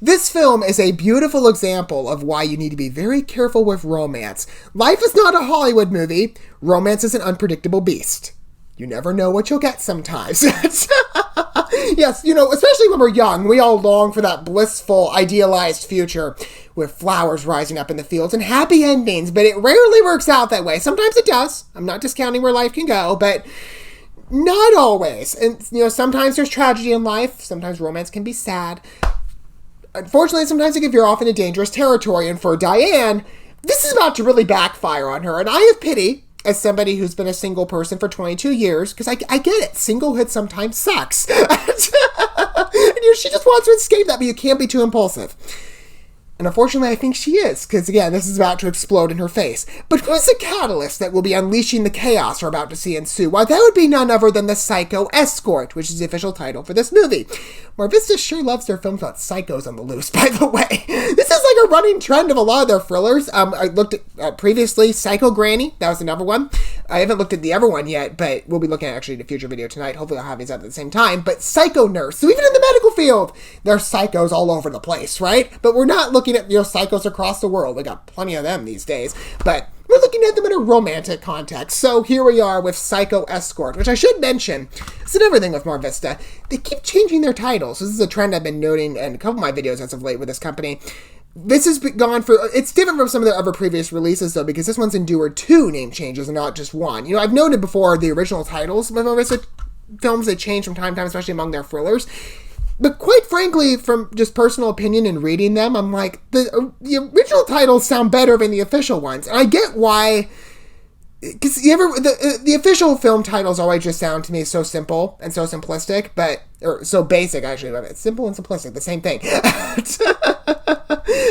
This film is a beautiful example of why you need to be very careful with romance. Life is not a Hollywood movie. Romance is an unpredictable beast. You never know what you'll get sometimes. Yes, especially when we're young, we all long for that blissful, idealized future with flowers rising up in the fields and happy endings, but it rarely works out that way. Sometimes it does. I'm not discounting where life can go, but not always. And, sometimes there's tragedy in life. Sometimes romance can be sad. Unfortunately, sometimes it can veer off into dangerous territory, and for Diane, this is about to really backfire on her, and I have pity as somebody who's been a single person for 22 years, because I get it. Singlehood sometimes sucks. And she just wants to escape that, but you can't be too impulsive. And unfortunately, I think she is, because again, this is about to explode in her face. But who's the catalyst that will be unleashing the chaos we're about to see ensue? Why, that would be none other than the PSYCHO ESCORT, which is the official title for this movie. Mar Vista sure loves their films about psychos on the loose, by the way. This is like a running trend of a lot of their thrillers. I looked at previously Psycho Granny. That was another one. I haven't looked at the other one yet, but we'll be looking at actually in a future video tonight. Hopefully I'll have these up at the same time. But Psycho Nurse. So even in the medical field, there's psychos all over the place, right? But we're not looking at psychos across the world. We got plenty of them these days. But we're looking at them in a romantic context. So here we are with PSYCHO ESCORT, which I should mention, it's another thing with Mar Vista. They keep changing their titles. This is a trend I've been noting in a couple of my videos as of late with this company. This has gone for, it's different from some of their other previous releases though, because this one's endured 2 name changes and not just 1. I've noted before the original titles of Mar Vista films, they change from time to time, especially among their thrillers. But quite frankly, from just personal opinion and reading them, I'm like, the original titles sound better than the official ones. And I get why, because the official film titles always just sound to me so simple and so simplistic, or so basic actually. It's simple and simplistic, the same thing.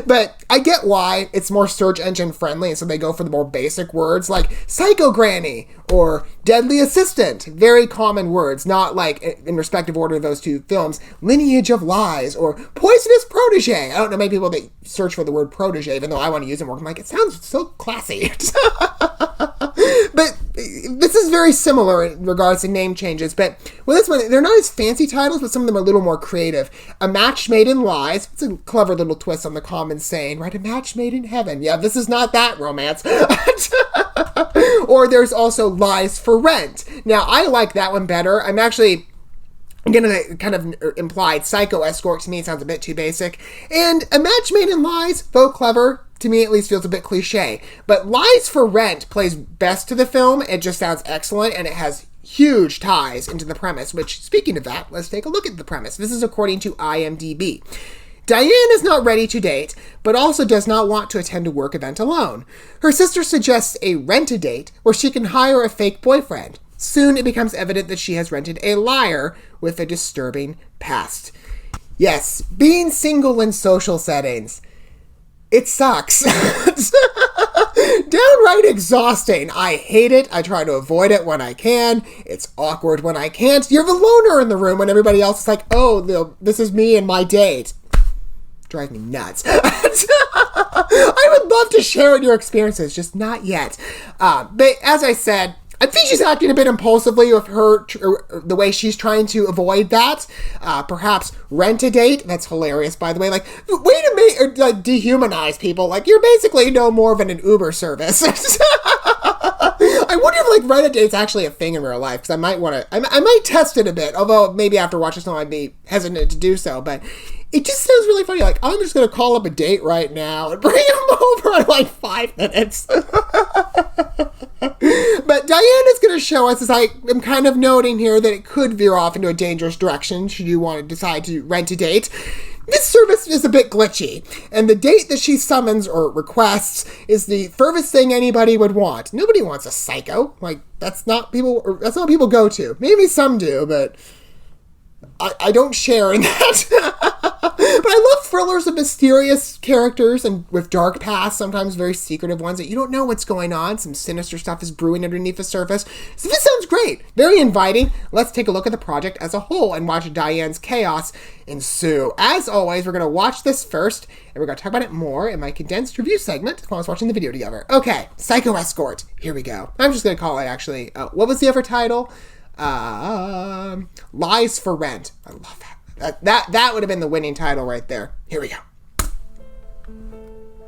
But I get why it's more search engine friendly, and so they go for the more basic words like Psycho Granny or Deadly Assistant. Very common words, not like, in respective order of those 2 films, Lineage of Lies or Poisonous Protege. I don't know many people that search for the word protege, even though I want to use it more. I'm like, it sounds so classy. But this is very similar in regards to name changes, but with this one, they're not as fancy titles, but some of them are a little more creative. A Match Made in Lies. It's a clever little twist on the common saying, right? A match made in heaven. Yeah, this is not that romance. Or there's also Lies for Rent. Now, I like that one better. I'm actually going to kind of implied PSYCHO ESCORT. To me, it sounds a bit too basic. And A Match Made in Lies, though clever, to me at least feels a bit cliche. But Lies for Rent plays best to the film. It just sounds excellent, and it has huge ties into the premise, which, speaking of that, let's take a look at the premise. This is according to IMDb. Diane is not ready to date, but also does not want to attend a work event alone. Her sister suggests a rent-a-date where she can hire a fake boyfriend. Soon it becomes evident that she has rented a liar with a disturbing past. Yes, being single in social settings. It sucks. Downright exhausting. I hate it. I try to avoid it when I can. It's awkward when I can't. You're the loner in the room when everybody else is like, oh, this is me and my date. Drives me nuts. I would love to share in your experiences, just not yet. But as I said, I think she's acting a bit impulsively with her, the way she's trying to avoid that. Perhaps rent a date. That's hilarious, by the way. Like, way to dehumanize people. Like, you're basically no more than an Uber service. I wonder if, rent a date's actually a thing in real life, because I might want to, I might test it a bit, although maybe after watching this film I'd be hesitant to do so, but it just sounds really funny. Like, I'm just going to call up a date right now and bring him over in 5 minutes. But Diane is going to show us, as I am kind of noting here, that it could veer off into a dangerous direction should you want to decide to rent a date. This service is a bit glitchy, and the date that she summons or requests is the furthest thing anybody would want. Nobody wants a psycho. That's not what people go to. Maybe some do, but I don't share in that. But I love thrillers of mysterious characters and with dark pasts, sometimes very secretive ones that you don't know what's going on. Some sinister stuff is brewing underneath the surface. So this sounds great. Very inviting. Let's take a look at the project as a whole and watch Diane's chaos ensue. As always, we're going to watch this first, and we're going to talk about it more in my condensed review segment while I was watching the video together. Okay, PSYCHO ESCORT. Here we go. I'm just going to call it, actually, what was the other title? Lies for Rent. I love that. That would have been the winning title right there. Here we go.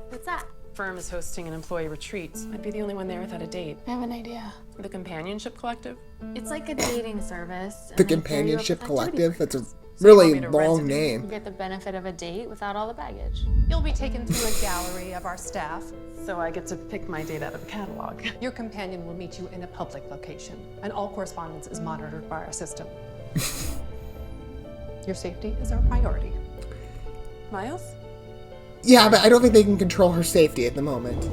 What's that? Firm is hosting an employee retreat. I'd be the only one there without a date. I have an idea. The Companionship Collective? It's like a dating service. The Companionship Collective? That's a So really you want me to rent long it? You name. get the benefit of a date without all the baggage. You'll be taken through a gallery of our staff. So I get to pick my date out of a catalog. Your companion will meet you in a public location, and all correspondence is monitored by our system. Your safety is our priority. Miles? Yeah, but I don't think they can control her safety at the moment.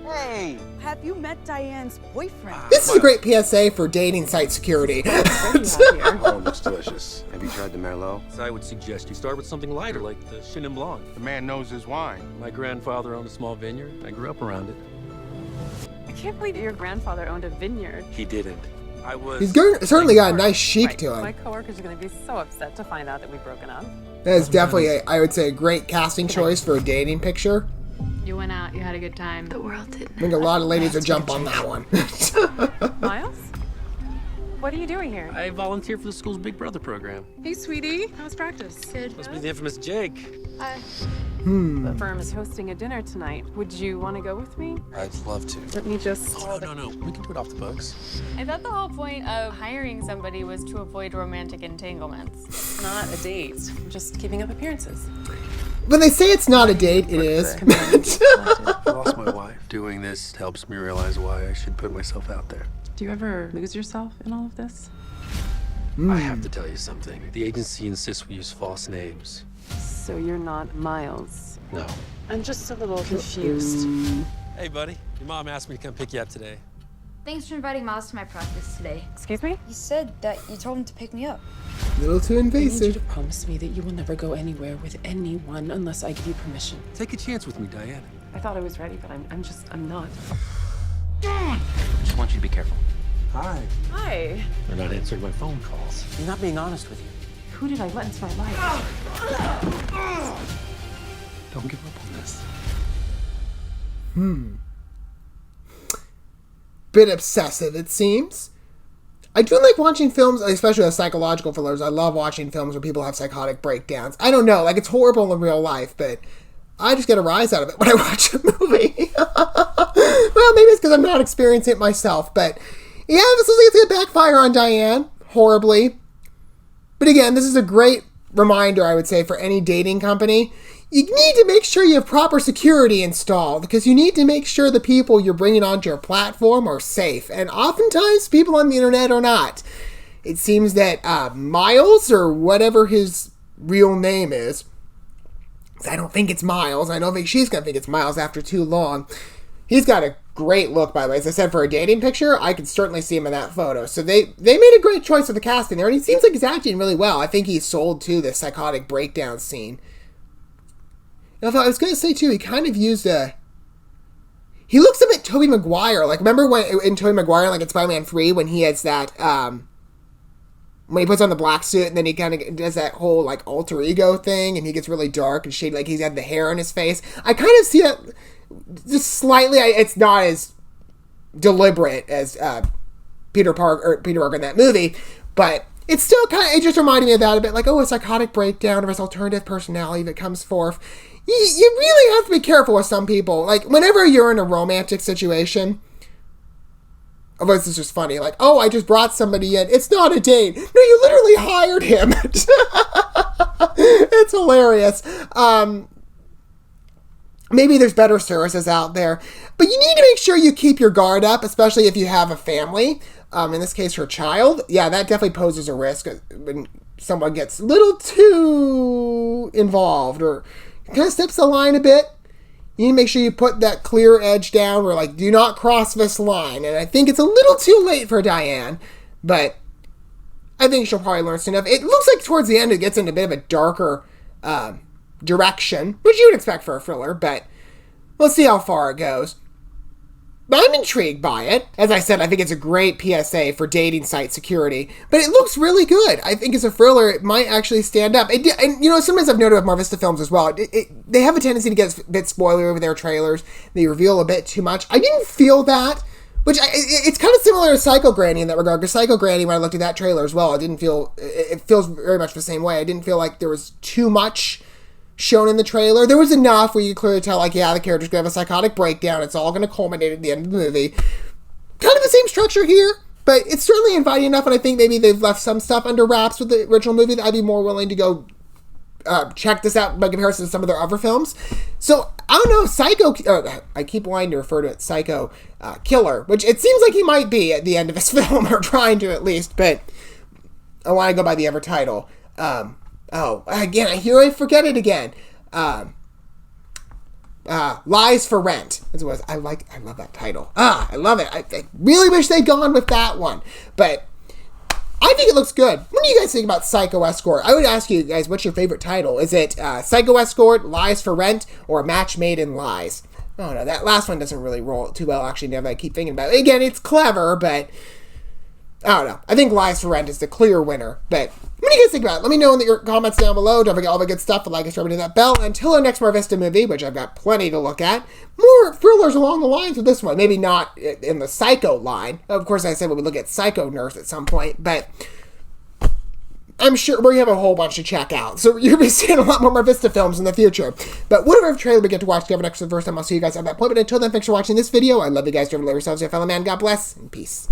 Hey, have you met Diane's boyfriend? This is a great PSA for dating site security. Oh, looks delicious. Have you tried the Merlot? So I would suggest you start with something lighter, like the Chenin Blanc. The man knows his wine. My grandfather owned a small vineyard. I grew up around it. I can't believe your grandfather owned a vineyard. He didn't. I was... He's certainly got a nice chic to My him. coworkers are going to be so upset to find out that we've broken up. That is definitely, I would say, a great casting choice for a dating picture. You went out, you had a good time. The world didn't. I think a lot of ladies would jump on that one. Miles? What are you doing here? I volunteer for the school's Big Brother program. Hey, sweetie. How's practice? Good. Must be the infamous Jake. The firm is hosting a dinner tonight. Would you want to go with me? I'd love to. Let me just... Oh, no. We can do it off the books. I thought the whole point of hiring somebody was to avoid romantic entanglements. It's not a date. I'm just keeping up appearances. When they say it's not a date, it is. I lost my wife. Doing this helps me realize why I should put myself out there. Do you ever lose yourself in all of this? I have to tell you something. The agency insists we use false names. So you're not Miles. No. I'm just a little confused. Hey, buddy. Your mom asked me to come pick you up today. Thanks for inviting Miles to my practice today. Excuse me? You said that you told him to pick me up. A little too I need you invasive. to promise me that you will never go anywhere with anyone unless I give you permission. Take a chance with me, Diane. I thought I was ready, but I'm not. Just want you to be careful. Hi. Hi. They're not answering my phone calls. I'm not being honest with you. Who did I let into my life? Don't give up on this. Bit obsessive, it seems. I do like watching films, especially with psychological thrillers. I love watching films where people have psychotic breakdowns. I don't know, like it's horrible in real life, but I just get a rise out of it when I watch a movie. Well, maybe it's because I'm not experiencing it myself, but yeah, this looks like it's going to backfire on Diane horribly. But again, this is a great reminder, I would say, for any dating company. You need to make sure you have proper security installed because you need to make sure the people you're bringing onto your platform are safe. And oftentimes, people on the internet are not. It seems that Miles, or whatever his real name is, I don't think it's Miles. I don't think she's going to think it's Miles after too long. He's got a great look, by the way. As I said, for a dating picture, I could certainly see him in that photo. So they made a great choice with the casting there, and he seems like he's acting really well. I think he's sold to the psychotic breakdown scene. And I was going to say, too, he kind of used a... He looks a bit Tobey Maguire. Like, remember when in Tobey Maguire, like in Spider-Man 3, when he has that... when he puts on the black suit, and then he kind of does that whole, like, alter ego thing, and he gets really dark and shady, like he's had the hair on his face. I kind of see that just slightly. It's not as deliberate as Peter Parker in that movie, but it's still kind of... It just reminded me of that a bit, like, oh, a psychotic breakdown or his alternative personality that comes forth. You really have to be careful with some people. Like, whenever you're in a romantic situation... Oh, this is just funny. Like, oh, I just brought somebody in. It's not a date. No, you literally hired him. It's hilarious. Maybe there's better services out there. But you need to make sure you keep your guard up, especially if you have a family. In this case, her child. Yeah, that definitely poses a risk when someone gets a little too involved or kind of steps the line a bit. You need to make sure you put that clear edge down where, like, do not cross this line. And I think it's a little too late for Diane, but I think she'll probably learn soon enough. It looks like towards the end it gets into a bit of a darker direction, which you would expect for a thriller, but we'll see how far it goes. But I'm intrigued by it. As I said, I think it's a great PSA for dating site security, but it looks really good. I think as a thriller, it might actually stand up. And, you know, sometimes I've noted with Mar Vista films as well, they have a tendency to get a bit spoilery over their trailers. They reveal a bit too much. I didn't feel that Which, it's kind of similar to Psycho Granny in that regard, because Psycho Granny, when I looked at that trailer as well, it feels very much the same way. I didn't feel like there was too much shown in the trailer. There was enough where you could clearly tell, like, yeah, the character's going to have a psychotic breakdown. It's all going to culminate at the end of the movie. Kind of the same structure here, but it's certainly inviting enough, and I think maybe they've left some stuff under wraps with the original movie that I'd be more willing to go check this out by comparison to some of their other films. So, I don't know if Psycho... I keep wanting to refer to it Psycho Killer, which it seems like he might be at the end of this film, or trying to at least, but I want to go by the other title. Again, I forget it again. Lies for Rent. That's what I love that title. I love it. I really wish they'd gone with that one, but I think it looks good. What do you guys think about Psycho Escort? I would ask you guys, what's your favorite title? Is it Psycho Escort, Lies for Rent, or A Match Made in Lies? Oh no, that last one doesn't really roll too well, actually, now that I keep thinking about it. Again, it's clever, but I don't know. I think Lies for Rent is the clear winner, but what do you guys think about it? Let me know in the comments down below. Don't forget all the good stuff, but like and subscribe to that bell. Until our next Mar Vista movie, which I've got plenty to look at, more thrillers along the lines of this one. Maybe not in the Psycho line. Of course, I said we would look at Psycho Nurse at some point, but I'm sure we have a whole bunch to check out. So you'll be seeing a lot more Mar Vista films in the future. But whatever trailer we get to watch together next for the first time, I'll see you guys at that point. But until then, thanks for watching this video. I love you guys. Love yourselves, your fellow man. God bless, and peace.